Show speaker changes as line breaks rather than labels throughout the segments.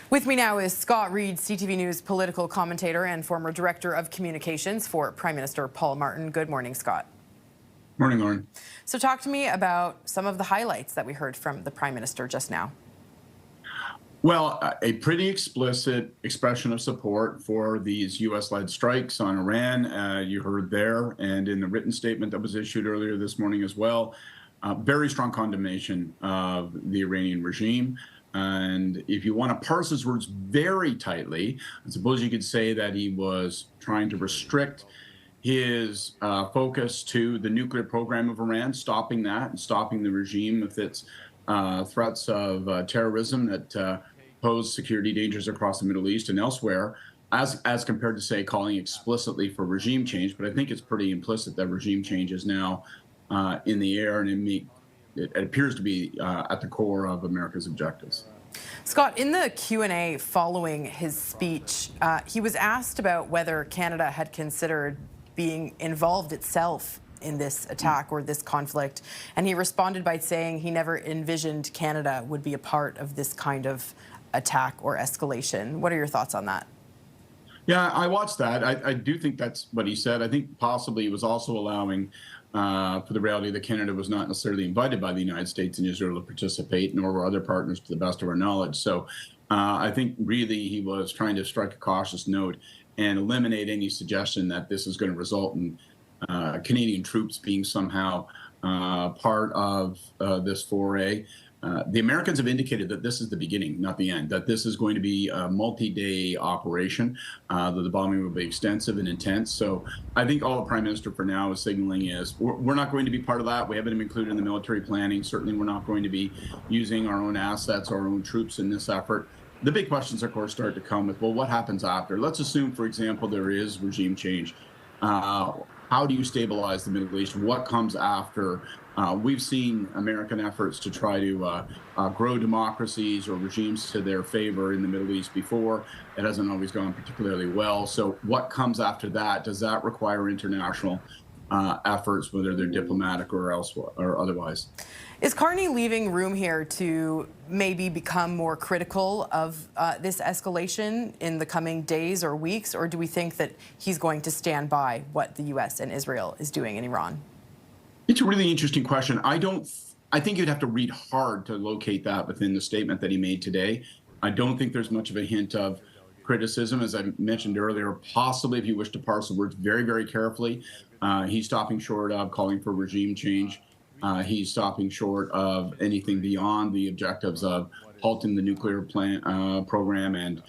With me now is Scott Reid, CTV News political commentator and former director of communications for Prime Minister Paul Martin. Good morning, Scott.
Morning, Lauren.
So talk to me about some of the highlights that we heard from the Prime Minister just now.
Well, a pretty explicit expression of support for these U.S.-led strikes on Iran, you heard there, and in the written statement that was issued earlier this morning as well. Very strong condemnation of the Iranian regime. And if you want to parse his words very tightly, I suppose you could say that he was trying to restrict his focus to the nuclear program of Iran, stopping that and stopping the regime with its threats of terrorism that pose security dangers across the Middle East and elsewhere, as compared to, say, calling explicitly for regime change. But I think it's pretty implicit that regime change is now in the air, and it appears to be at the core of America's objectives.
Scott, in the Q&A following his speech, he was asked about whether Canada had considered being involved itself in this attack or this conflict, and he responded by saying he never envisioned Canada would be a part of this kind of attack or escalation. What are your thoughts on that?
Yeah, I watched that. I do think that's what he said. I think possibly he was also allowing for the reality that Canada was not necessarily invited by the United States and Israel to participate, nor were other partners to the best of our knowledge. So I think really he was trying to strike a cautious note and eliminate any suggestion that this is going to result in Canadian troops being somehow part of this foray. The Americans have indicated that this is the beginning, not the end, that this is going to be a multi-day operation, that the bombing will be extensive and intense. So I think all the Prime Minister for now is signaling is we're not going to be part of that. We haven't been included in the military planning. Certainly we're not going to be using our own assets or our own troops in this effort. The big questions, of course, start to come with, well, what happens after? Let's assume, for example, there is regime change. How do you stabilize the Middle East? What comes after? We've seen American efforts to try to grow democracies or regimes to their favor in the Middle East before. It hasn't always gone particularly well. So what comes after that? Does that require international efforts, whether they're diplomatic or elsewhere or otherwise?
Is Carney leaving room here to maybe become more critical of this escalation in the coming days or weeks, or do we think that he's going to stand by what the U.S. and Israel is doing in Iran?
It's a really interesting question. I think you'd have to read hard to locate that within the statement that he made today. I don't think there's much of a hint of criticism, as I mentioned earlier. Possibly, if you wish to parse the words very, very carefully, he's stopping short of calling for regime change. He's stopping short of anything beyond the objectives of halting the nuclear program and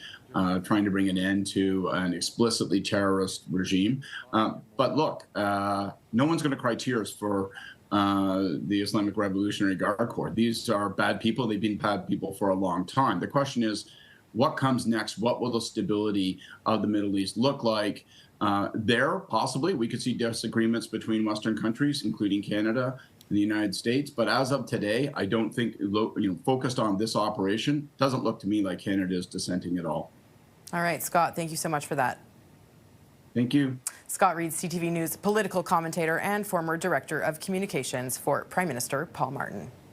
trying to bring an end to an explicitly terrorist regime. But look, no one's going to cry tears for the Islamic Revolutionary Guard Corps. These are bad people. They've been bad people for a long time. The question is, what comes next? What will the stability of the Middle East look like? There, possibly, we could see disagreements between Western countries, including Canada and the United States. But as of today, I don't think, focused on this operation, doesn't look to me like Canada is dissenting at all.
All right, Scott, thank you so much for that.
Thank you.
Scott Reid, CTV News political commentator and former director of communications for Prime Minister Paul Martin.